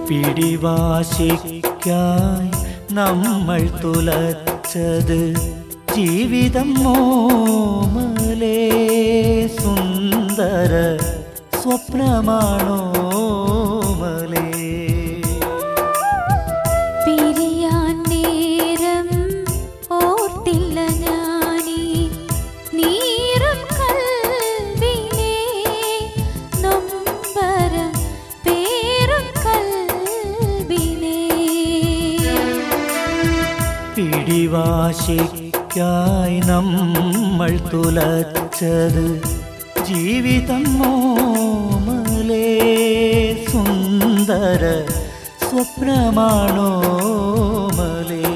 പിടിവാശിക്കായി നമ്മൾ തുലച്ചത് ജീവിതം മോമലേ സുന്ദര സ്വപ്നമാണോ മലേ പിരിയാൻ നേരം ഓർത്തില്ല ഞാനീ നീറും കൽവിനെ നൊമ്പരം പേറും കൽവിനെ പിടിവാശിക്കായി നമ്മൾ തുലച്ചത് ജീവിതം മോമലേ സുന്ദര സ്വപ്നമാണോ മലേ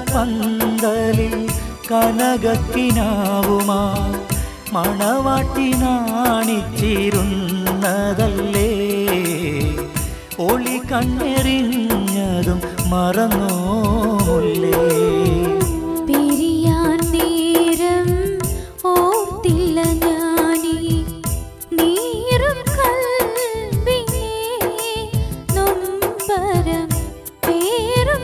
മംഗലപന്തലിൽ കനകക്കിനാവുമാ മണവാട്ടി നാണിച്ചിരുന്നതല്ലേ ഒളി കണ്ണെറിഞ്ഞതും മറന്നോല്ലേ പിരിയാൻ നേരം ഓർത്തില്ല ഞാനീ നീറും കൽവിനെ നൊമ്പരം പേറും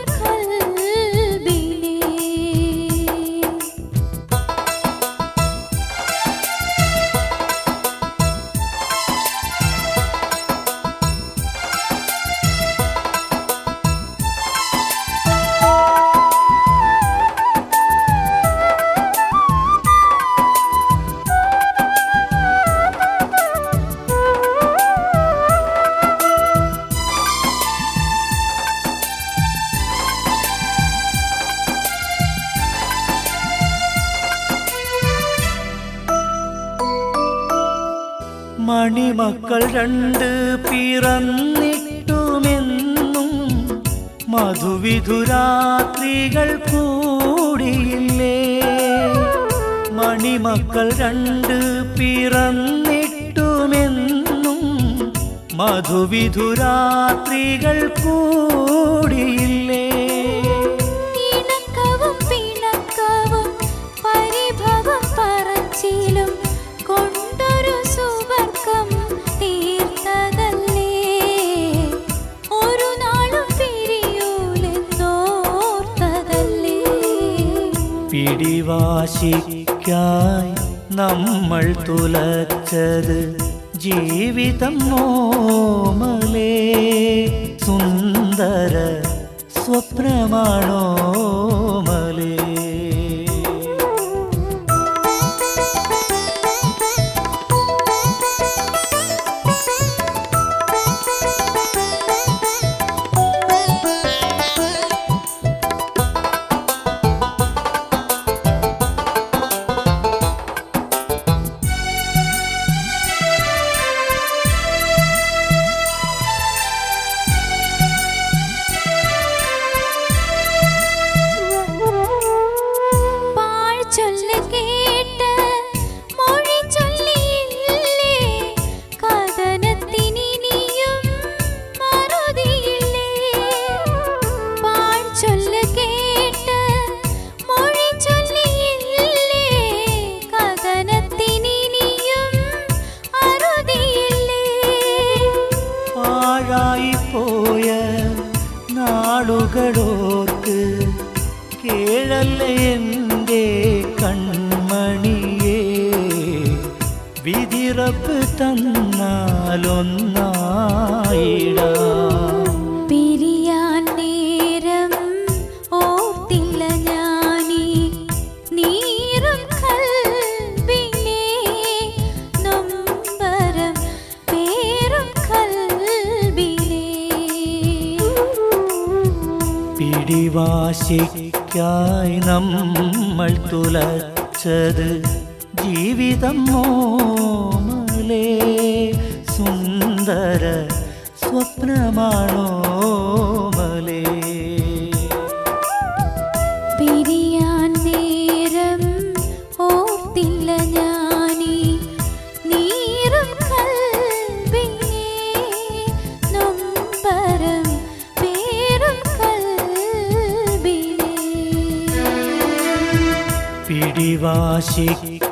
മണിമക്കൾ രണ്ട് പിറന്നിട്ടുമെന്നും മധുവിധുരാത്രികൾ കൂടിയില്ലേ മണിമക്കൾ രണ്ട് പിറന്നിട്ടുമെന്നും മധുവിധുരാത്രികൾ കൂടിയില്ലേ ഇണക്കവും പിണക്കവും പരിഭവം പറച്ചിലും കൊണ്ടൊരു സുവർഗം തീർത്തതല്ലേ ഒരു നാളും പിരിയൂലെന്നോർത്തതല്ലേ പിടിവാശിക്കായി നമ്മൾ തുലച്ചത് ജീവിതം മോമലേ സുന്ദര സ്വപ്നമാണോ മലേ പോയ നാളുകളോർക്ക് കേഴല്ലേ എൻ്റെ കൺമണിയേ വിധിറപ്പ് തന്നാലൊന്നായിടാം പിരിയാൻ നേരം ഓർത്തില്ല ഞാനീ നീ പിടിവാശിക്കായി നമ്മൾ തുലച്ചത് ജീവിതം മോമലേ സുന്ദര സ്വപ്നമാണോ മലേ പിരിയാൻ നേരം ഓർത്തില്ല ഞാനീ നീറും കൽബിനെ നൊമ്പരം പേറും കൽബിനെ പിടിവാശിക്കായി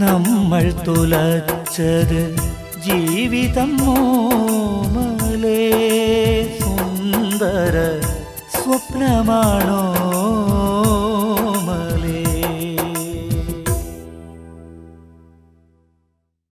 നമ്മൾ തുലച്ചത് ജീവിതം